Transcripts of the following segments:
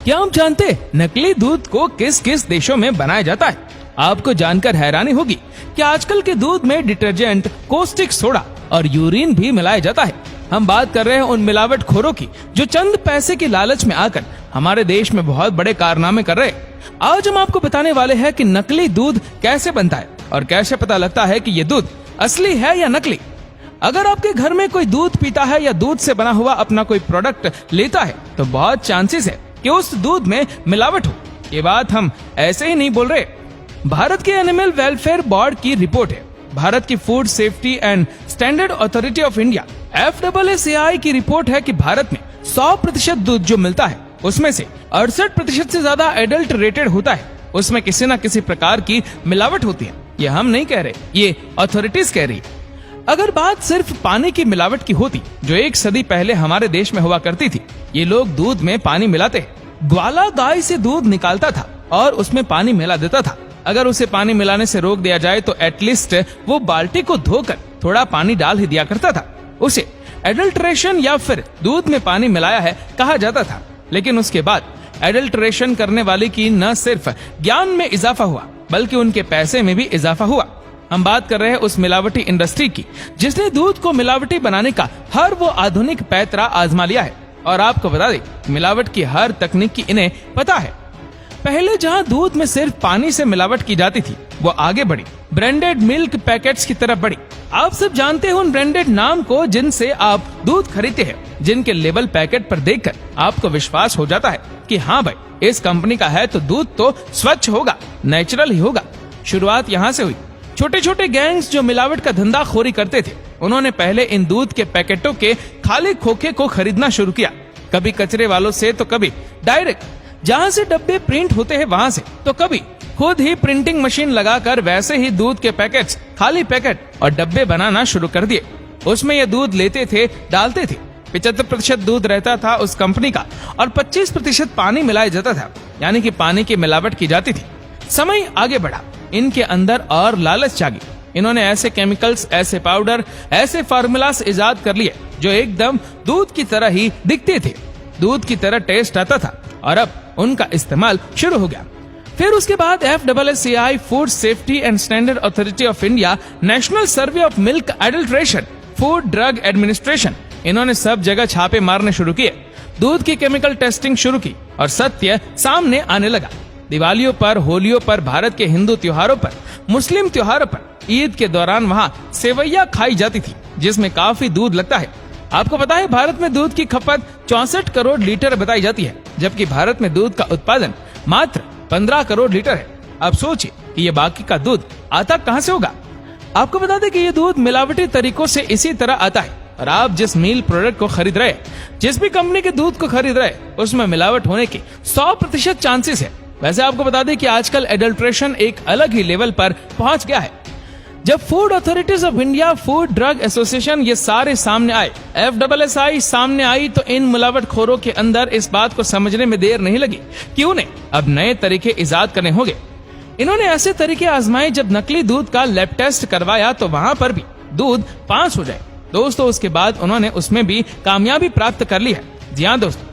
क्या आप जानते हैं नकली दूध को किस किस देशों में बनाया जाता है? आपको जानकर हैरानी होगी कि आजकल के दूध में डिटर्जेंट, कॉस्टिक सोडा और यूरिन भी मिलाया जाता है। हम बात कर रहे हैं उन मिलावट खोरों की जो चंद पैसे की लालच में आकर हमारे देश में बहुत बड़े कारनामे कर रहे हैं। आज हम आपको बताने वाले हैं कि नकली दूध कैसे बनता है और कैसे पता लगता है कि ये दूध असली है या नकली। अगर आपके घर में कोई दूध पीता है या दूध से बना हुआ अपना कोई प्रोडक्ट लेता है तो बहुत चांसेस है कि उस दूध में मिलावट हो। ये बात हम ऐसे ही नहीं बोल रहे। भारत के एनिमल वेलफेयर बोर्ड की रिपोर्ट है। भारत की food safety and standard authority of India FSSAI की रिपोर्ट है कि भारत में 100% दूध जो मिलता है उसमें से 68% से ज्यादा एडल्टरेटेड होता है। उसमें किसी न किसी प्रकार की मिलावट होती है। ये हम नहीं कह रहे, ये अथॉरिटीज कह रही है। अगर बात सिर्फ पानी की मिलावट की होती जो 1 सदी पहले हमारे देश में हुआ करती थी, ये लोग दूध में पानी मिलाते हैं। ग्वाला गाय से दूध निकालता था और उसमें पानी मिला देता था। अगर उसे पानी मिलाने से रोक दिया जाए तो एटलीस्ट वो बाल्टी को धोकर थोड़ा पानी डाल ही दिया करता था। उसे एडल्ट्रेशन या फिर दूध में पानी मिलाया है कहा जाता था। लेकिन उसके बाद एडल्ट्रेशन करने वाले की न सिर्फ ज्ञान में इजाफा हुआ बल्कि उनके पैसे में भी इजाफा हुआ। हम बात कर रहे हैं उस मिलावटी इंडस्ट्री की जिसने दूध को मिलावटी बनाने का हर वो आधुनिक पैतरा आजमा लिया है। और आपको बता दें, मिलावट की हर तकनीक की इन्हें पता है। पहले जहां दूध में सिर्फ पानी से मिलावट की जाती थी, वो आगे बढ़ी, ब्रांडेड मिल्क पैकेट्स की तरफ बढ़ी। आप सब जानते हैं उन ब्रांडेड नाम को जिनसे आप दूध खरीदते हैं, जिनके लेबल पैकेट पर देखकर आपको विश्वास हो जाता है कि हाँ भाई, इस कंपनी का है तो दूध तो स्वच्छ होगा, नेचुरल ही होगा। शुरुआत यहाँ से हुई। छोटे छोटे गैंग्स जो मिलावट का धंधाखोरी करते थे, उन्होंने पहले इन दूध के पैकेटों के खाली खोखे को खरीदना शुरू किया। कभी कचरे वालों से तो कभी डायरेक्ट जहां से डब्बे प्रिंट होते हैं वहां से, तो कभी खुद ही प्रिंटिंग मशीन लगाकर वैसे ही दूध के पैकेट्स, खाली पैकेट और डब्बे बनाना शुरू कर दिए। उसमें ये दूध लेते थे, डालते थे। 75% दूध रहता था उस कंपनी का और 25% पानी मिलाया जाता था, यानी कि पानी की मिलावट की जाती थी। समय आगे बढ़ा, इनके अंदर और लालच जागी। इन्होंने ऐसे केमिकल्स, ऐसे पाउडर, ऐसे फार्मूलास इजाद कर लिए जो एकदम दूध की तरह ही दिखते थे, दूध की तरह टेस्ट आता था और अब उनका इस्तेमाल शुरू हो गया। फिर उसके बाद FSSAI food safety and standard authority of India, national survey of milk adulteration, food drug administration, इन्होंने सब जगह छापे मारने शुरू किए, दूध की केमिकल टेस्टिंग शुरू की और सत्य सामने आने लगा। दिवालियों पर, होलियों पर, भारत के हिंदू त्योहारों पर, मुस्लिम त्योहारों पर, ईद के दौरान वहाँ सेवैया खाई जाती थी जिसमें काफी दूध लगता है। आपको पता है भारत में दूध की खपत 64 करोड़ लीटर बताई जाती है, जबकि भारत में दूध का उत्पादन मात्र 15 करोड़ लीटर है। अब सोचिए कि ये बाकी का दूध आता कहाँ से होगा। आपको बता दें कि ये दूध मिलावटी तरीकों से इसी तरह आता है और आप जिस मिल्क प्रोडक्ट को खरीद रहे, जिस भी कंपनी के दूध को खरीद रहे, उसमें मिलावट होने के 100% चांसेस है। वैसे आपको बता दें कि आजकल एडल्ट्रेशन एक अलग ही लेवल पर पहुंच गया है। जब food authorities of India, food drug association, ये सारे सामने आए, FSSAI सामने आई, तो इन मिलावटखोरों के अंदर इस बात को समझने में देर नहीं लगी कि उन्हें अब नए तरीके इजाद करने होंगे। इन्होंने ऐसे तरीके आजमाए, जब नकली दूध का लैब टेस्ट करवाया तो वहां पर भी दूध पास हो जाए। दोस्तों, उसके बाद उन्होंने उसमें भी कामयाबी प्राप्त कर ली है। जी हाँ दोस्तों,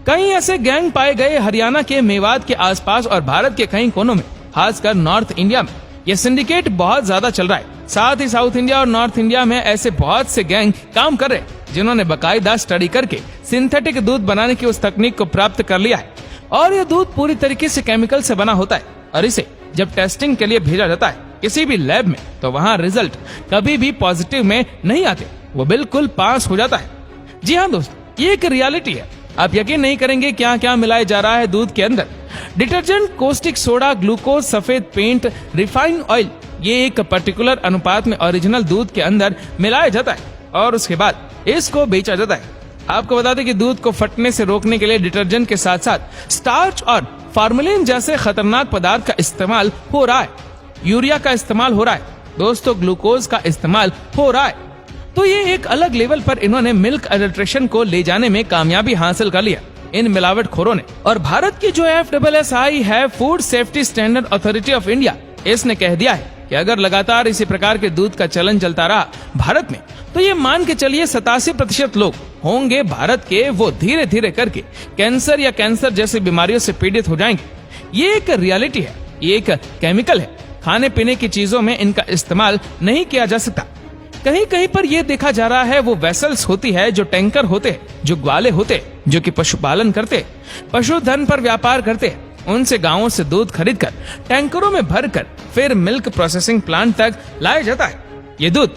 कई ऐसे गैंग पाए गए हरियाणा के मेवात के आसपास और भारत के कई कोनों में, खासकर नॉर्थ इंडिया में ये सिंडिकेट बहुत ज्यादा चल रहा है। साथ ही साउथ इंडिया और नॉर्थ इंडिया में ऐसे बहुत से गैंग काम कर रहे हैं जिन्होंने बाकायदा स्टडी करके सिंथेटिक दूध बनाने की उस तकनीक को प्राप्त कर लिया है। और ये दूध पूरी तरीके से केमिकल से बना होता है और इसे जब टेस्टिंग के लिए भेजा जाता है किसी भी लैब में, तो वहाँ रिजल्ट कभी भी पॉजिटिव में नहीं आते, वो बिल्कुल पास हो जाता है। जी हाँ दोस्तों, ये एक रियलिटी है। आप यकीन नहीं करेंगे क्या क्या मिलाया जा रहा है दूध के अंदर। डिटर्जेंट, कॉस्टिक सोडा, ग्लूकोज, सफेद पेंट, रिफाइंड ऑयल, ये एक पर्टिकुलर अनुपात में ओरिजिनल दूध के अंदर मिलाया जाता है और उसके बाद इसको बेचा जाता है। आपको बता दें कि दूध को फटने से रोकने के लिए डिटर्जेंट के साथ साथ स्टार्च और फार्मेलिन जैसे खतरनाक पदार्थ का इस्तेमाल हो रहा है। यूरिया का इस्तेमाल हो रहा है दोस्तों, ग्लूकोज का इस्तेमाल हो रहा है। तो ये एक अलग लेवल पर इन्होंने मिल्क एडल्ट्रेशन को ले जाने में कामयाबी हासिल कर लिया इन मिलावटखोरों ने। और भारत की जो FSSAI है, food safety standard authority of India, इसने कह दिया है कि अगर लगातार इसी प्रकार के दूध का चलन चलता रहा भारत में, तो ये मान के चलिए 87% लोग होंगे भारत के, वो धीरे धीरे करके कैंसर या कैंसर जैसी बीमारियों से पीड़ित हो जाएंगे। ये एक रियलिटी है, ये एक केमिकल है। खाने पीने की चीजों में इनका इस्तेमाल नहीं किया जा सकता। कहीं कहीं पर यह देखा जा रहा है वो वेसल्स होती है, जो टैंकर होते हैं, जो ग्वाले होते हैं, जो कि पशुपालन करते हैं, पशुधन पर व्यापार करते हैं, उनसे गांवों से दूध खरीदकर टैंकरों में भरकर फिर मिल्क प्रोसेसिंग प्लांट तक लाया जाता है। ये दूध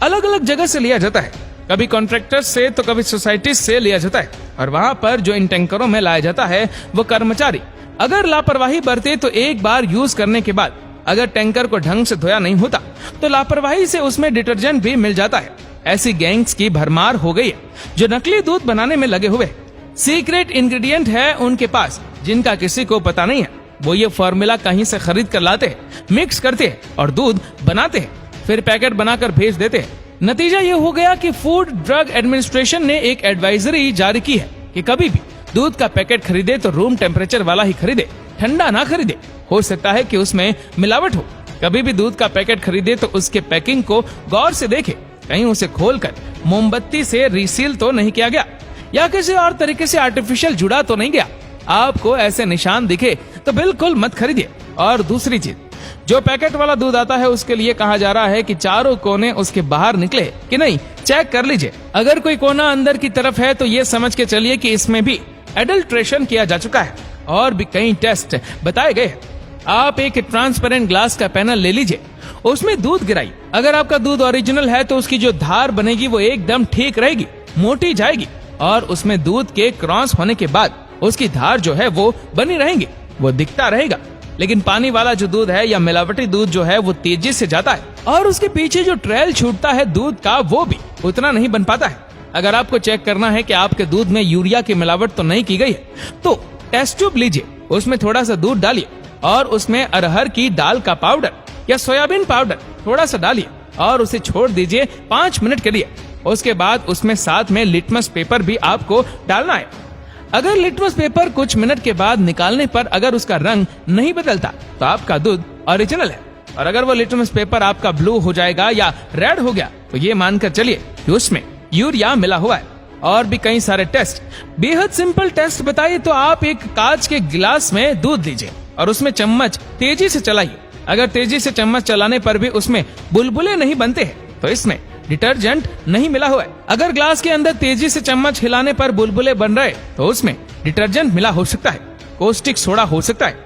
अलग अलग जगह से लिया जाता है, कभी कॉन्ट्रैक्टर्स से तो कभी सोसाइटी से लिया जाता है, और वहां पर जो इन टैंकरों में लाया जाता है वो कर्मचारी अगर लापरवाही बरते तो एक बार यूज करने के बाद अगर टैंकर को ढंग से धोया नहीं होता तो लापरवाही से उसमें डिटर्जेंट भी मिल जाता है। ऐसी गैंग्स की भरमार हो गई है जो नकली दूध बनाने में लगे हुए। सीक्रेट इंग्रेडिएंट है उनके पास जिनका किसी को पता नहीं है। वो ये फॉर्मूला कहीं से खरीद कर लाते हैं, मिक्स करते हैं और दूध बनाते हैं, फिर पैकेट बनाकर भेज देते हैं। नतीजा ये हो गया कि फूड ड्रग एडमिनिस्ट्रेशन ने एक एडवाइजरी जारी की है कि कभी भी दूध का पैकेट खरीदे तो रूम टेम्परेचर वाला ही खरीदे, ठंडा ना खरीदे। हो सकता है कि उसमें मिलावट हो। कभी भी दूध का पैकेट खरीदे तो उसके पैकिंग को गौर से देखे, कहीं उसे खोलकर मोमबत्ती से रीसील तो नहीं किया गया या किसी और तरीके से आर्टिफिशियल जुड़ा तो नहीं गया। आपको ऐसे निशान दिखे तो बिल्कुल मत खरीदिए। और दूसरी चीज, जो पैकेट वाला दूध आता है उसके लिए कहा जा रहा है कि चारों कोने उसके बाहर निकले कि नहीं, चेक कर लीजिए। अगर कोई कोना अंदर की तरफ है तो ये समझ के चलिए कि इसमें भी एडल्ट्रेशन किया जा चुका है और भी कई टेस्ट बताए गए हैं। आप एक ट्रांसपेरेंट ग्लास का पैनल ले लीजिए, उसमें दूध गिराइए। अगर आपका दूध ओरिजिनल है तो उसकी जो धार बनेगी वो एकदम ठीक रहेगी, मोटी जाएगी, और उसमें दूध के क्रॉस होने के बाद उसकी धार जो है वो बनी रहेंगी, वो दिखता रहेगा। लेकिन पानी वाला जो दूध है या मिलावटी दूध जो है वो तेजी से जाता है और उसके पीछे जो ट्रेल छूटता है दूध का वो भी उतना नहीं बन पाता है। अगर आपको चेक करना है कि आपके दूध में यूरिया की मिलावट तो नहीं की गई है तो टेस्ट ट्यूब लीजिए, उसमें थोड़ा सा दूध डालिए और उसमें अरहर की दाल का पाउडर या सोयाबीन पाउडर थोड़ा सा डालिए और उसे छोड़ दीजिए 5 मिनट के लिए। उसके बाद उसमें साथ में लिटमस पेपर भी आपको डालना है। अगर लिटमस पेपर कुछ मिनट के बाद निकालने पर अगर उसका रंग नहीं बदलता तो आपका दूध ओरिजिनल है, और अगर वो लिटमस पेपर आपका ब्लू हो जाएगा या रेड हो गया तो ये मानकर चलिए कि उसमें यूरिया मिला हुआ है। और भी कई सारे टेस्ट, बेहद सिंपल टेस्ट बताइए तो आप एक कांच के गिलास में दूध लीजिए और उसमें चम्मच तेजी से चलाइए। अगर तेजी से चम्मच चलाने पर भी उसमें बुलबुले नहीं बनते हैं तो इसमें डिटर्जेंट नहीं मिला हुआ है। अगर ग्लास के अंदर तेजी से चम्मच हिलाने पर बुलबुले बन रहे तो उसमें डिटर्जेंट मिला हो सकता है, कॉस्टिक सोडा हो सकता है।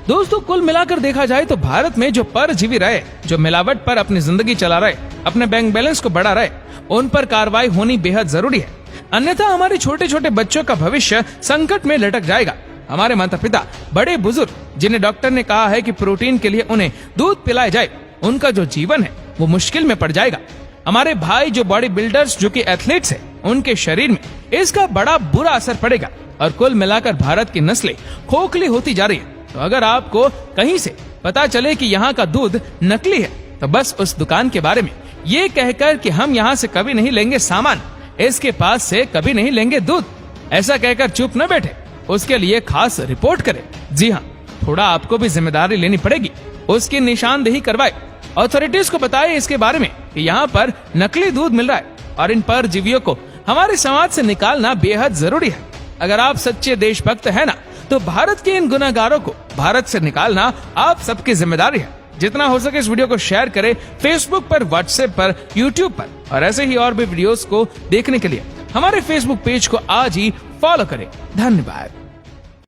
दोस्तों, कुल मिलाकर देखा जाए तो भारत में जो परजीवी रहे, जो मिलावट पर अपनी जिंदगी चला रहे, अपने बैंक बैलेंस को बढ़ा रहे, उन पर कार्रवाई होनी बेहद जरूरी है। अन्यथा हमारे छोटे छोटे बच्चों का भविष्य संकट में लटक जाएगा। हमारे माता पिता, बड़े बुजुर्ग जिन्हें डॉक्टर ने कहा है कि प्रोटीन के लिए उन्हें दूध पिलाया जाए, उनका जो जीवन है वो मुश्किल में पड़ जाएगा। हमारे भाई जो बॉडी बिल्डर्स, जो कि एथलीट्स हैं, उनके शरीर में इसका बड़ा बुरा असर पड़ेगा और कुल मिलाकर भारत की नस्लें खोखली होती जा रही है। तो अगर आपको कहीं से पता चले कि यहाँ का दूध नकली है तो बस उस दुकान के बारे में ये कहकर कि हम यहाँ से कभी नहीं लेंगे सामान, इसके पास से कभी नहीं लेंगे दूध, ऐसा कहकर चुप न बैठे, उसके लिए खास रिपोर्ट करें। जी हाँ, थोड़ा आपको भी जिम्मेदारी लेनी पड़ेगी, उसकी निशानदेही करवाए, अथॉरिटीज को बताए इसके बारे में कि यहाँ पर नकली दूध मिल रहा है और इन परजीवियों को हमारे समाज से निकालना बेहद जरूरी है। अगर आप सच्चे देशभक्त है ना तो भारत के इन गुनहगारों को भारत से निकालना आप सबकी जिम्मेदारी है। जितना हो सके इस वीडियो को शेयर करें, फेसबुक पर, व्हाट्सएप पर, यूट्यूब पर, और ऐसे ही और भी वीडियोस को देखने के लिए हमारे फेसबुक पेज को आज ही फॉलो करें। धन्यवाद।